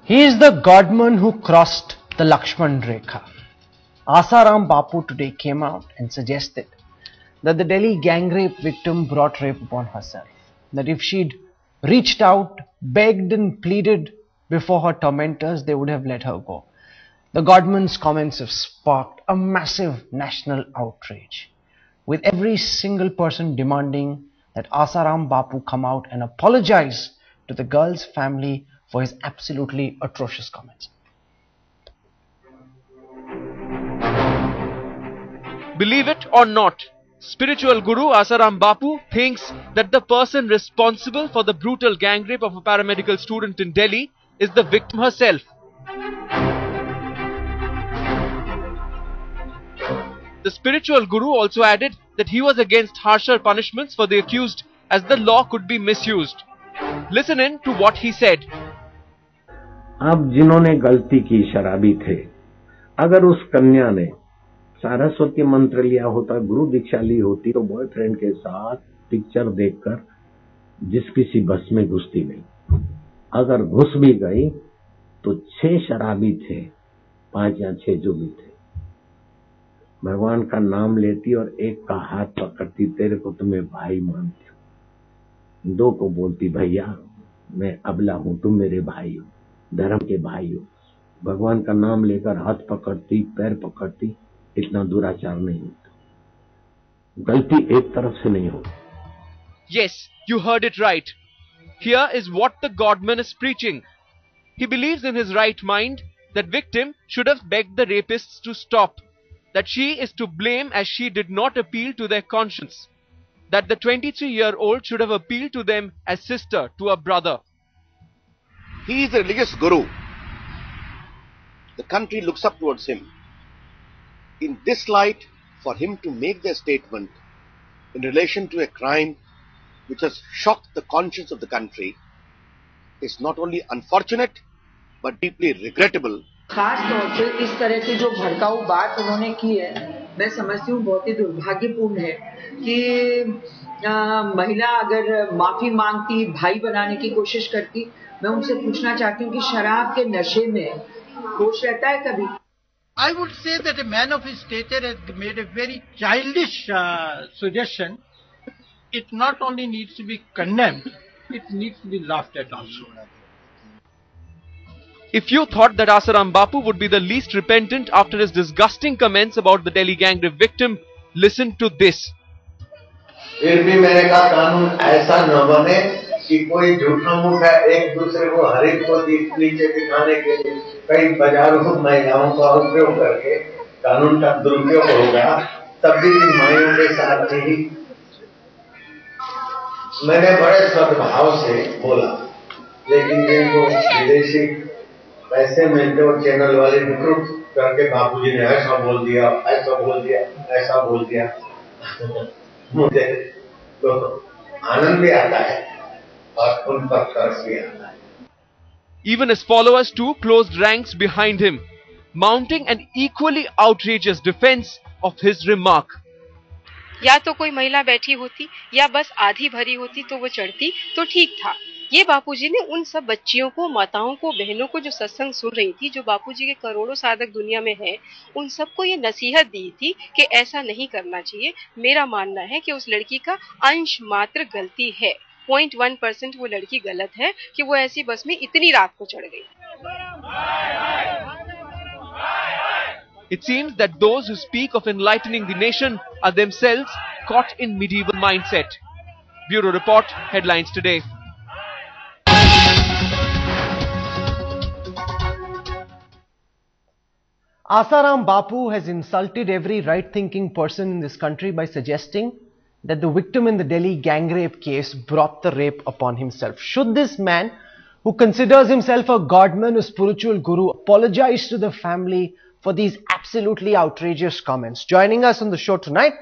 He is the Godman who crossed the Lakshman Rekha. Asaram Bapu today came out and suggested that the Delhi gang rape victim brought rape upon herself. That if she'd reached out, begged and pleaded before her tormentors, they would have let her go. The Godman's comments have sparked a massive national outrage, with every single person demanding that Asaram Bapu come out and apologize to the girl's family for his absolutely atrocious comments. Believe it or not, spiritual guru Asaram Bapu thinks that the person responsible for the brutal gang rape of a paramedical student in Delhi is the victim herself. The spiritual guru also added that he was against harsher punishments for the accused as the law could be misused. Listen in to what he said. अब जिन्होंने गलती की शराबी थे, अगर उस कन्या ने सारस्वती मंत्र लिया होता, गुरु दीक्षा ली होती, तो बॉयफ्रेंड के साथ पिक्चर देखकर जिस किसी बस में घुसती नहीं। अगर घुस भी गई तो 6 शराबी थे, 5 या 6 जो भी थे, भगवान का नाम लेती और एक का हाथ पकड़ती, तेरे को तो मैं भाई मानती हूँ। 2 को बोलती, भैया मैं अबला हूं, तुम मेरे भाई हो, धर्म के भाई हो। भगवान का नाम लेकर हाथ पकड़ती, पैर पकड़ती, इतना दुराचार नहीं होता। गलती एक तरफ से नहीं होती। Yes, you heard it right. Here is what the Godman is preaching. He believes in his right mind that victim should have begged the rapists to stop, that she is to blame as she did not appeal to their conscience, that the 23-year-old should have appealed to them as sister to a brother. He is a religious guru. The country looks up towards him. In this light, for him to make their statement in relation to a crime which has shocked the conscience of the country is not only unfortunate but deeply regrettable. खास तौर पे इस तरह की जो भड़काऊ बात उन्होंने की है, मैं समझती हूँ बहुत ही दुर्भाग्यपूर्ण है कि महिला अगर माफी मांगती, भाई बनाने की कोशिश करती। मैं उनसे पूछना चाहती हूँ कि शराब के नशे में होश रहता है कभी? I would say that a man of his stature has made a very childish suggestion. It not only needs to be condemned, it needs to be laughed at also. If you thought that Asaram Bapu would be the least repentant after his disgusting comments about the Delhi gang rape victim, listen to this. फिर भी मैंने कहा कानून ऐसा न बने कि कोई झूठा मूठा एक दूसरे को हर एक को नीचे दिखाने के लिए कई बाजारों महिलाओं का उपयोग करके कानून का दुरुपयोग होगा, तब भी माइयों के साथ ही मैंने बड़े सद्भाव से बोला। लेकिन जिनको विदेशी पैसे मिलते और चैनल वाले रिक्रूट करके बापूजी ने ऐसा बोल दिया, ऐसा बोल दिया, ऐसा बोल दिया, मुझे तो आनंद भी आता है और उन पर तरस भी आता है। Even his followers too closed ranks behind him, mounting an equally outrageous defense of his remark. या तो कोई महिला बैठी होती या बस आधी भरी होती तो वो चढ़ती तो ठीक था। ये बापूजी ने उन सब बच्चियों को, माताओं को, बहनों को जो सत्संग सुन रही थी, जो बापूजी के करोड़ों साधक दुनिया में हैं, उन सबको ये नसीहत दी थी कि ऐसा नहीं करना चाहिए। मेरा मानना है कि उस लड़की का अंश मात्र गलती है। 0.1% वो लड़की गलत है कि वो ऐसी बस में इतनी रात को चढ़ गई। It seems that those who speak of enlightening the nation are themselves caught in medieval mindset. Bureau Report, Headlines Today. Asaram Bapu has insulted every right-thinking person in this country by suggesting that the victim in the Delhi gang rape case brought the rape upon himself. Should this man, who considers himself a godman, a spiritual guru, apologize to the family for these absolutely outrageous comments? Joining us on the show tonight,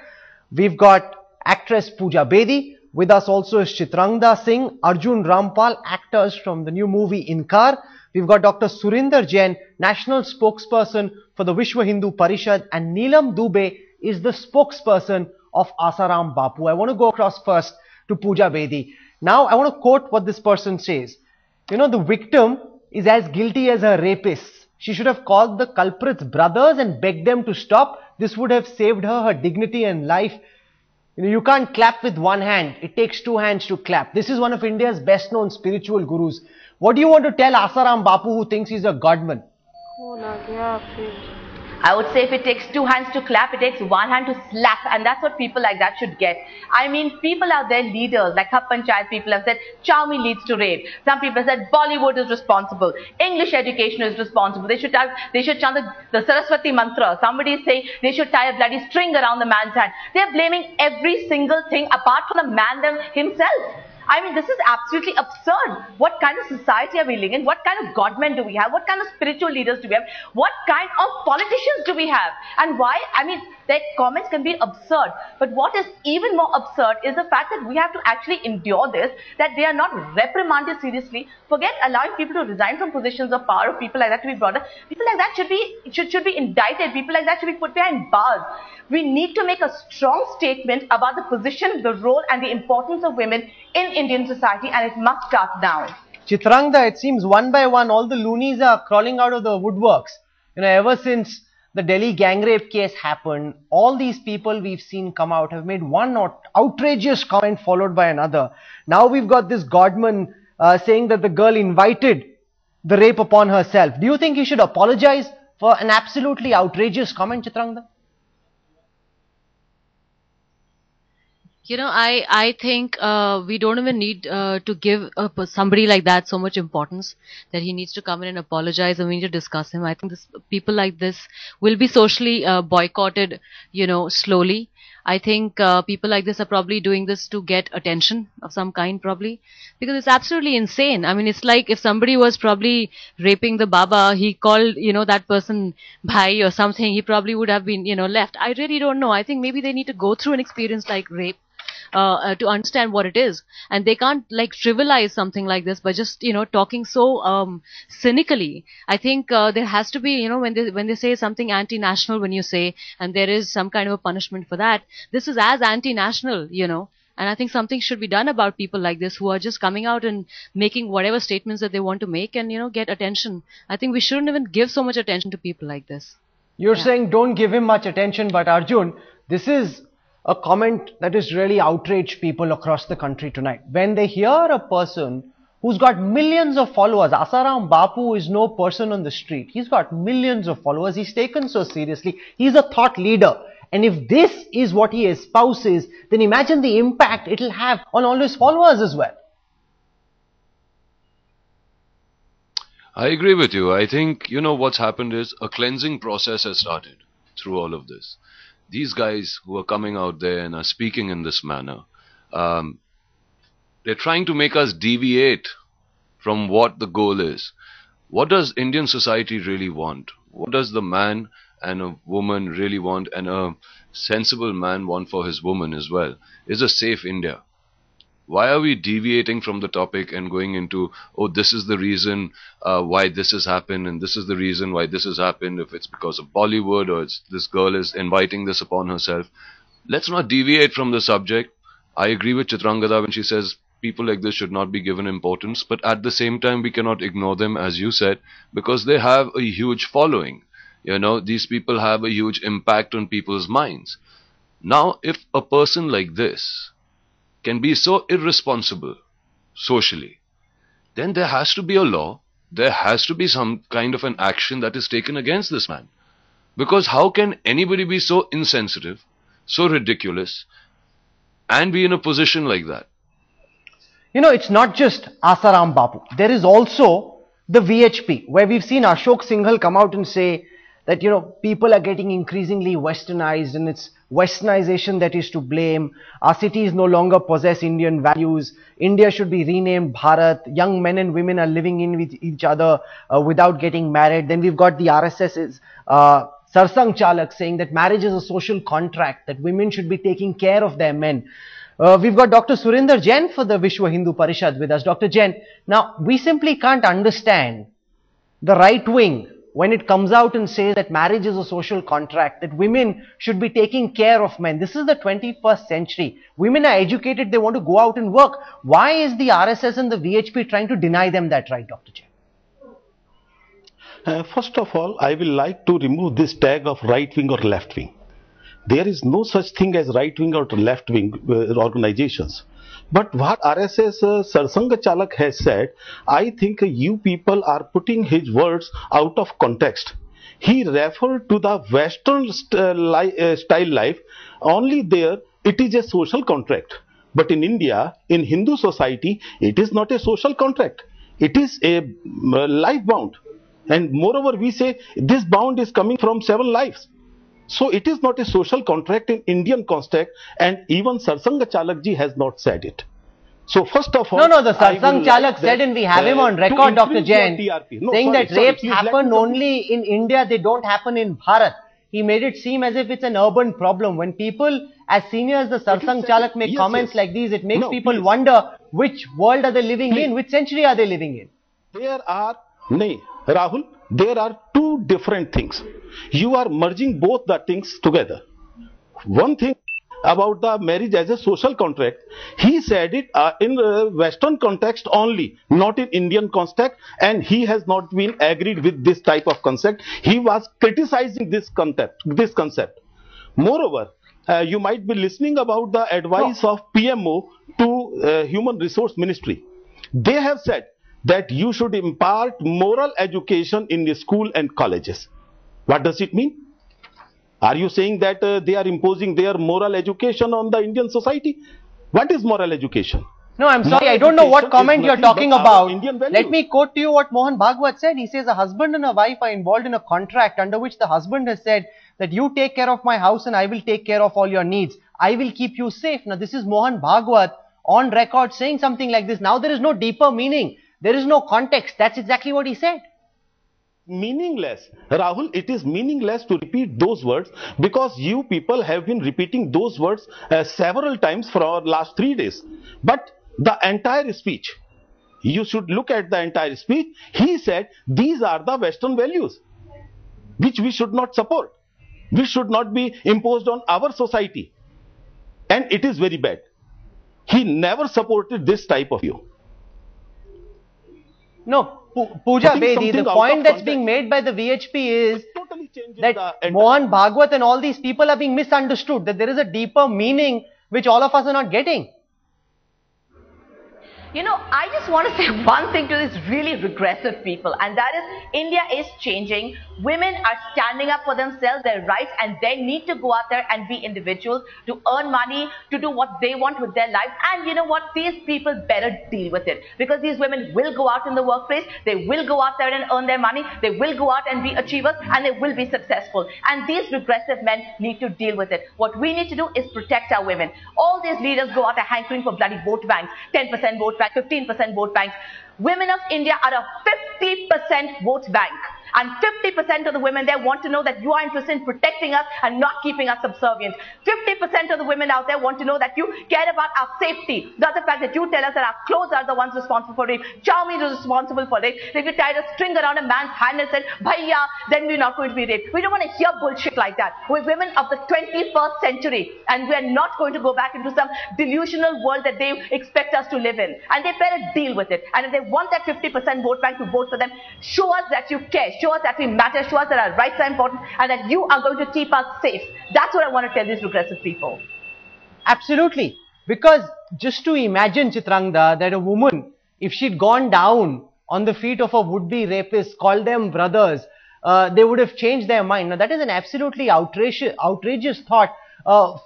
we've got actress Pooja Bedi. With us also is Chitrangda Singh, Arjun Rampal, actors from the new movie Inkar. We've got Dr. Surinder Jain, national spokesperson for the Vishwa Hindu Parishad, and Neelam Dubey is the spokesperson of Asaram Bapu. I want to go across first to Pooja Bedi. Now, I want to quote what this person says. You know, the victim is as guilty as her rapists. She should have called the culprits brothers and begged them to stop. This would have saved her dignity and life. You can't clap with one hand. It takes two hands to clap. This is one of India's best known spiritual gurus. What do you want to tell Asaram Bapu, who thinks he's a Godman? I would say if it takes two hands to clap, it takes one hand to slap, and that's what people like that should get. I mean, people out there, leaders, like Khap Panchayat people have said, Chowmein leads to rape. Some people have said Bollywood is responsible. English education is responsible. They should chant the Saraswati mantra. Somebody is saying they should tie a bloody string around the man's hand. They're blaming every single thing apart from the man himself. I mean, this is absolutely absurd. What kind of society are we living in? What kind of godmen do we have? What kind of spiritual leaders do we have? What kind of politicians do we have? And why? I mean, their comments can be absurd. But what is even more absurd is the fact that we have to actually endure this, that they are not reprimanded seriously. Forget allowing people to resign from positions of power, or people like that to be brought up. People like that should be indicted. People like that should be put behind bars. We need to make a strong statement about the position, the role and the importance of women in Indian society, and it must start now. Chitrangda, it seems one by one all the loonies are crawling out of the woodworks. Ever since the Delhi gang rape case happened, all these people we've seen come out have made one outrageous comment followed by another. Now we've got this Godman saying that the girl invited the rape upon herself. Do you think he should apologize for an absolutely outrageous comment, Chitrangda? I think we don't even need to give somebody like that so much importance that he needs to come in and apologize, and we need to discuss him. I think people like this will be socially boycotted, slowly. I think people like this are probably doing this to get attention of some kind, probably, because it's absolutely insane. I mean, it's like if somebody was probably raping the Baba, he called, that person bhai or something, he probably would have been, left. I really don't know. I think maybe they need to go through an experience like rape to understand what it is, and they can't trivialize something like this by just talking so cynically. I think there has to be, when they say something anti-national, when you say, and there is some kind of a punishment for that, this is as anti-national, and I think something should be done about people like this who are just coming out and making whatever statements that they want to make and get attention. I think we shouldn't even give so much attention to people like this. You're saying don't give him much attention, but Arjun, this is a comment that has really outraged people across the country tonight. When they hear a person who's got millions of followers, Asaram Bapu is no person on the street. He's got millions of followers. He's taken so seriously. He's a thought leader. And if this is what he espouses, then imagine the impact it'll have on all his followers as well. I agree with you. I think, what's happened is a cleansing process has started through all of this. These guys who are coming out there and are speaking in this manner, they're trying to make us deviate from what the goal is. What does Indian society really want? What does the man and a woman really want, and a sensible man want for his woman as well? Is a safe India. Why are we deviating from the topic and going into, oh, this is the reason why this has happened, and this is the reason why this has happened, if it's because of Bollywood or this girl is inviting this upon herself. Let's not deviate from the subject. I agree with Chitrangada when she says people like this should not be given importance, but at the same time we cannot ignore them, as you said, because they have a huge following. These people have a huge impact on people's minds. Now, if a person like this can be so irresponsible socially, then there has to be a law, there has to be some kind of an action that is taken against this man. Because how can anybody be so insensitive, so ridiculous, and be in a position like that? It's not just Asaram Bapu. There is also the VHP, where we've seen Ashok Singhal come out and say that, people are getting increasingly westernized, and it's westernization that is to blame. Our cities no longer possess Indian values. India should be renamed Bharat. Young men and women are living in with each other without getting married. Then we've got the RSS's Sarsang Chalak saying that marriage is a social contract, that women should be taking care of their men. We've got Dr. Surinder Jain for the Vishwa Hindu Parishad with us. Dr. Jain, now we simply can't understand the right wing when it comes out and says that marriage is a social contract, that women should be taking care of men. This is the 21st century. Women are educated, they want to go out and work. Why is the RSS and the VHP trying to deny them that right, Dr. Jain? First of all, I will like to remove this tag of right wing or left wing. There is no such thing as right wing or left wing organizations. But what RSS Sarsang Chalak has said, I think you people are putting his words out of context. He referred to the Western style life. Only there it is a social contract. But in India, in Hindu society, it is not a social contract. It is a life bound. And moreover, we say this bound is coming from 7 lives. So it is not a social contract in Indian context, and even Sarsang Chalakji has not said it. So first of all, no, the Sarsang Chalak said, and we have him on record, Dr. Jain, saying that rapes happen only in India, they don't happen in Bharat. He made it seem as if it's an urban problem. When people as senior as the Sarsang Chalak make comments like these, it makes people wonder which world are they living in, which century are they living in. Rahul, there are 2 different things. You are merging both the things together. One thing about the marriage as a social contract, he said it in Western context only, not in Indian context, and he has not been agreed with this type of concept. He was criticizing this concept. Moreover, you might be listening about the advice of PMO to Human Resource Ministry. They have said that you should impart moral education in the school and colleges. What does it mean? Are you saying that they are imposing their moral education on the Indian society? What is moral education? No, I'm sorry, I don't know what comment you're talking about. Let me quote to you what Mohan Bhagwat said. He says a husband and a wife are involved in a contract under which the husband has said that you take care of my house and I will take care of all your needs. I will keep you safe. Now this is Mohan Bhagwat on record saying something like this. Now there is no deeper meaning. There is no context. That's exactly what he said. Meaningless. Rahul, it is meaningless to repeat those words because you people have been repeating those words several times for our last 3 days. But the entire speech, you should look at the entire speech. He said these are the Western values which we should not support. Which should not be imposed on our society. And it is very bad. He never supported this type of view. No, Pooja Bedi, the point that's being made by the VHP is that Mohan Bhagwat and all these people are being misunderstood, that there is a deeper meaning which all of us are not getting. You know, I just want to say one thing to these really regressive people, and that is India is changing. Women are standing up for themselves, their rights, and they need to go out there and be individuals to earn money, to do what they want with their lives. And you know what? These people better deal with it, because these women will go out in the workplace, they will go out there and earn their money, they will go out and be achievers, and they will be successful. And these regressive men need to deal with it. What we need to do is protect our women. All these leaders go out there hankering for bloody vote banks, 10% vote bank, 15% vote banks. Women of India are a 50% vote bank. And 50% of the women there want to know that you are interested in protecting us and not keeping us subservient. 50% of the women out there want to know that you care about our safety. Not the fact that you tell us that our clothes are the ones responsible for rape. Chow Mein is responsible for rape. If you tied a string around a man's hand and said, Bhaiya, then we're not going to be raped. We don't want to hear bullshit like that. We're women of the 21st century, and we're not going to go back into some delusional world that they expect us to live in. And they better deal with it. And if they want that 50% vote bank to vote for them, show us that you care. Show us that we matter, show us that our rights are important, and that you are going to keep us safe. That's what I want to tell these regressive people. Absolutely. Because just to imagine, Chitrangda, that a woman, if she'd gone down on the feet of a would-be rapist, called them brothers, they would have changed their mind. Now that is an absolutely outrageous thought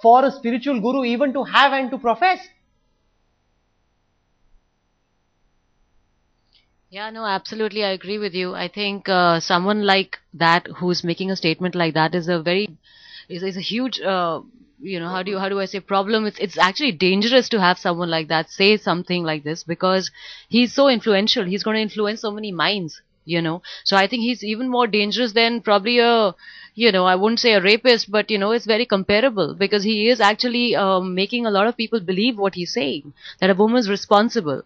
for a spiritual guru even to have and to profess. Yeah, no, absolutely. I agree with you. I think someone like that who's making a statement like that is a huge, you know, how do I say problem? It's actually dangerous to have someone like that say something like this, because he's so influential. He's going to influence so many minds, you know. So I think he's even more dangerous than probably a, you know, I wouldn't say a rapist, but you know, it's very comparable, because he is actually making a lot of people believe what he's saying, that a woman is responsible.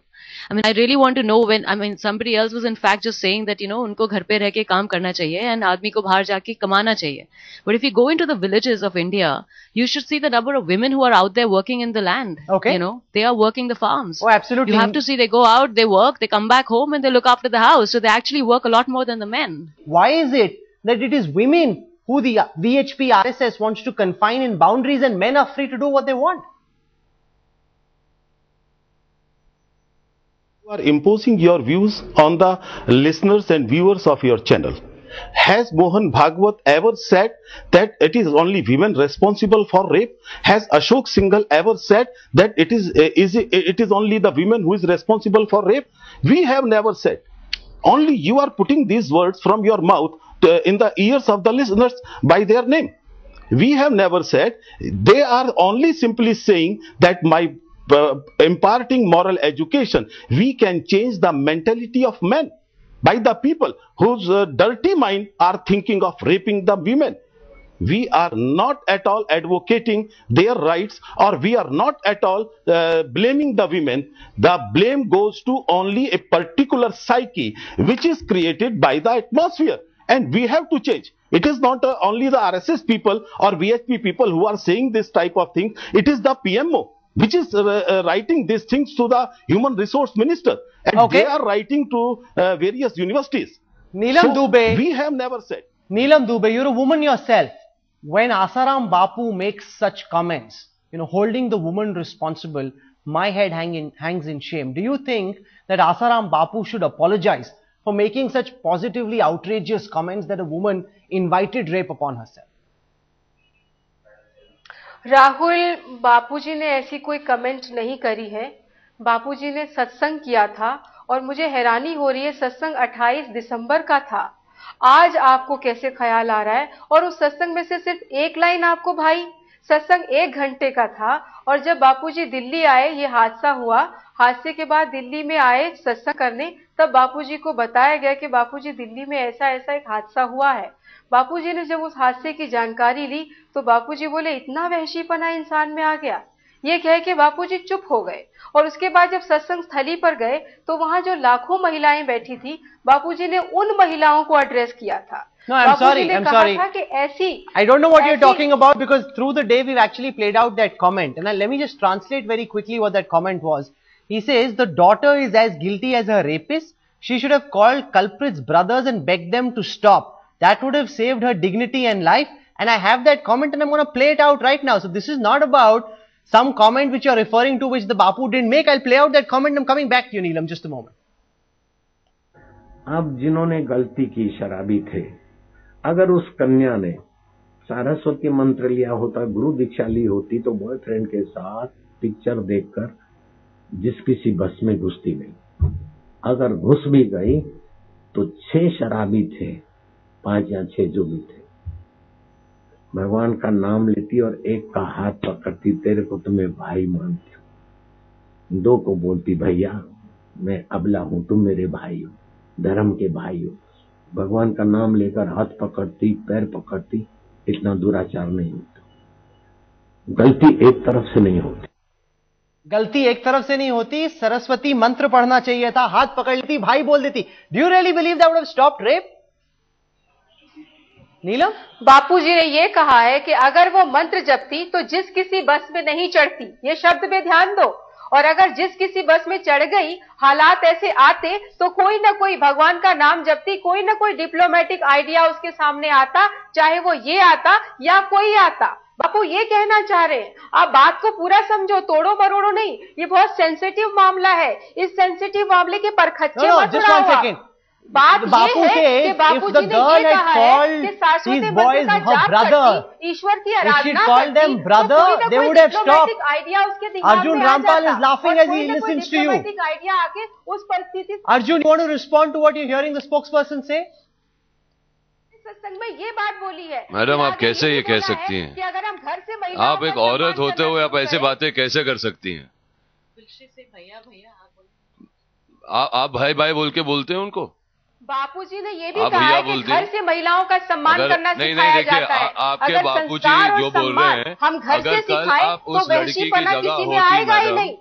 I mean, I really want to know when, I mean, somebody else was in fact just saying that, उनको घर पे रह के काम करना चाहिए and आदमी को बाहर जाके कमाना चाहिए. But if you go into the villages of India, you should see the number of women who are out there working in the land. Okay. They are working the farms. Oh, absolutely. You have to see they go out, they work, they come back home and they look after the house. So they actually work a lot more than the men. Why is it that it is women who the VHP RSS wants to confine in boundaries and men are free to do what they want? You are imposing your views on the listeners and viewers of your channel. Has Mohan Bhagwat ever said that it is only women responsible for rape? Has Ashok Singhal ever said that it is only the women who is responsible for rape? We have never said. Only you are putting these words from your mouth in the ears of the listeners by their name. We have never said. They are only simply saying that by imparting moral education, we can change the mentality of men by the people whose dirty mind are thinking of raping the women. We are not at all advocating their rights, or we are not at all blaming the women. The blame goes to only a particular psyche which is created by the atmosphere, and we have to change. It is not only the RSS people or VHP people who are saying this type of thing. It is the PMO which is writing these things to the Human Resource Minister, and they are writing to various universities. Neelam Dubey, we have never said. Neelam Dubey, you're a woman yourself. When Asaram Bapu makes such comments, holding the woman responsible, my head hangs in shame. Do you think that Asaram Bapu should apologize for making such positively outrageous comments that a woman invited rape upon herself? Rahul, बापूजी ने ऐसी कोई comment नहीं करी है. बापूजी ने सत्संग किया था और मुझे हैरानी हो रही है, सत्संग 28 दिसंबर का था. आज आपको कैसे ख्याल आ रहा है? और उस सत्संग में से सिर्फ एक लाइन आपको भाई. सत्संग 1 घंटे का था और जब बापूजी दिल्ली आए, ये हादसा हुआ, हादसे के बाद दिल्ली में आए सत्संग करने, तब बापूजी को बताया गया कि बापूजी दिल्ली में ऐसा ऐसा एक हादसा हुआ है. बापूजी ने जब उस हादसे की जानकारी ली तो बापूजी बोले इतना वहशीपना इंसान में आ गया. ये कह के बापूजी चुप हो गए और उसके बाद जब सत्संग स्थली पर गए तो वहां जो लाखों महिलाएं बैठी थी, बापूजी ने उन महिलाओं को एड्रेस किया था. No, I'm sorry. I don't know what you're talking about, because through the day we've actually played out that comment, and let me just translate very quickly what that comment was. He says the daughter is as guilty as her rapist. She should have called culprits brothers and begged them to stop. That would have saved her dignity and life. And I have that comment and I'm going to play it out right now. So this is not about some comment which you're referring to which the Bapu didn't make. I'll play out that comment. I'm coming back to you, Neelam, just a moment. अब जिन्होंने गलती की शराबी थे, अगर उस कन्या ने सारस्वती मंत्र लिया होता, गुरु दीक्षा ली होती, तो बॉयफ्रेंड के साथ पिक्चर देखकर जिस किसी बस में घुसती नहीं. अगर घुस भी गई तो 6 शराबी थे, 5 या 6 जो भी थे, भगवान का नाम लेती और एक का हाथ पकड़ती, तेरे को तो मैं भाई मानती हूँ. 2 को बोलती भैया मैं अबला हूं, तुम मेरे भाई हो, धर्म के भाई हो. भगवान का नाम लेकर हाथ पकड़ती, पैर पकड़ती. इतना दुराचार नहीं होता. गलती एक तरफ से नहीं होती. गलती एक तरफ से नहीं होती. सरस्वती मंत्र पढ़ना चाहिए था, हाथ पकड़ लेती, भाई बोल देती. Do you really believe that would have stopped rape? Neelam, Bapuji ने ये कहा है कि अगर वो मंत्र जपती तो जिस किसी बस में नहीं चढ़ती. ये शब्द पे ध्यान दो. और अगर जिस किसी बस में चढ़ गई, हालात ऐसे आते तो कोई ना कोई भगवान का नाम जपती, कोई ना कोई डिप्लोमेटिक आइडिया उसके सामने आता, चाहे वो ये आता या कोई आता. बापू ये कहना चाह रहे हैं, आप बात को पूरा समझो, तोड़ो मरोड़ो नहीं. ये बहुत सेंसिटिव मामला है. इस सेंसिटिव मामले के परखच्चे मत उड़ाओ. बात ये है कि बापूजी ने ये कहा है कि सारस्वती मंत्र का जाप करती, ईश्वर की आराधना करती, they would have stopped. Idea उसके दिमाग Arjun में आ Rampal जाता. is laughing as he listens to you. Idea आके उस परिस्थिति. Arjun, you want to respond to what you're hearing the spokesperson say? सत्संग में ये बात बोली है. मैडम, आप कैसे ये कह सकती हैं कि अगर हम घर से महिला, आप एक औरत होते हुए आप ऐसे बातें कैसे कर सकती हैं? आप भाई भाई बोल के बोलते हैं उनको. बापूजी ने ये भी कहा है कि घर से महिलाओं का सम्मान करना सिखाया जाता है. आपके बापूजी जो बोल रहे हैं, हम घर से सिखाएं तो वहशीपना किसी में आएगा ही नहीं.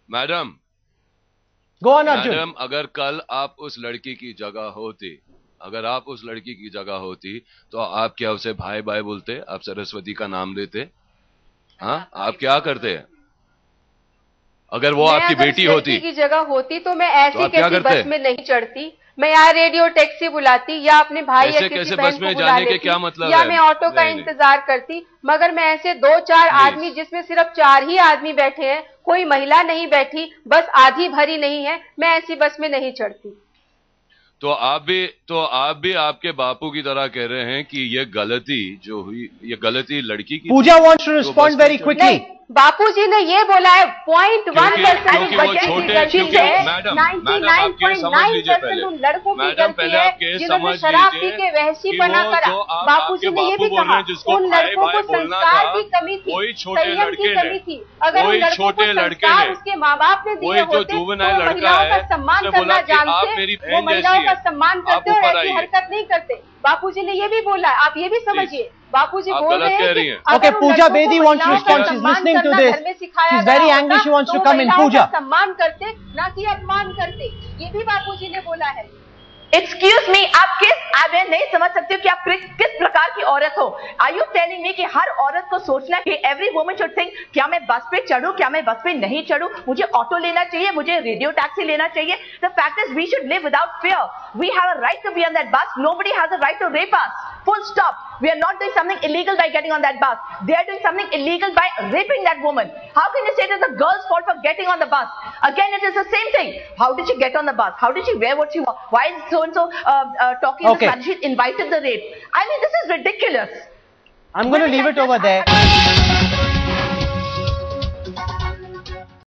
Madam, Go on, Arjun. Madam, अगर कल आप उस लड़की की जगह होती, तो आप क्या उसे भाई भाई बोलते? आप सरस्वती का नाम देते? हाँ, आप क्या करते हैं? अगर वो आपकी बेटी होती की जगह होती तो मैं ऐसी तो कैसी बस में नहीं चढ़ती, मैं यहाँ रेडियो टैक्सी बुलाती या अपने भाई या किसी बहन को बुला लेती, या मैं ऑटो का इंतजार करती। मगर मैं ऐसे 2-4 आदमी, जिसमें सिर्फ 4 ही आदमी बैठे हैं, कोई महिला नहीं बैठी, बस आधी भरी नहीं है, मैं ऐसी बस में नहीं चढ़ती। तो आप भी आपके बापू की तरह कह रहे हैं कि ये गलती जो हुई, ये गलती लड़की की। पूजा wants to respond very quickly. बापूजी ने ये बोला है 0.1% क्योंकि वो छोटे, क्योंकि मैडम आप केस समझ लीजिए पहले। लड़कों की मैडम पहले आप केस समझ शराब पी लीजिए के वहशीपना करा। बापूजी ने ये भी कहा उन लड़कों को संस्कार की कमी थी, संयम की कमी थी। अगर उन लड़कों को संस्कार उसके माँ बाप ने दिए होते तो महिलाओं का सम्मान करना जानते, वो महिलाओं का सम्मान करते और ऐसी हरकत नहीं करते। बापूजी ने ये भी बोला, आप ये भी समझिए। बापूजी बोल रहे हैं कि okay, Pooja Bedi wants to respond. She's listening to this. She's very angry. She wants to come in. Pooja. सम्मान करते, ना कि अपमान करते, ये भी बापूजी ने बोला है। Excuse me, आप मैं नहीं समझ सकती हूँ कि आप किस प्रकार की औरत हो। Are you telling me कि हर औरत को सोचना कि every woman should think क्या मैं बस पे चढ़ूं, क्या मैं बस पे नहीं चढ़ूं, मुझे ऑटो लेना चाहिए, मुझे रेडियो टैक्सी लेना चाहिए। The fact is we should live without fear. We have a right to be on that bus. Nobody has a right to rape us. Full stop. We are not doing something illegal by getting on that bus. They are doing something illegal by raping that woman. How can you say it is the girl's fault for getting on the bus? Again, it is the same thing. How did she get on the bus? How did she wear what she wore? Why is so-and-so talking in this manner? She invited the rape. I mean, this is ridiculous. I'm going to leave it over there.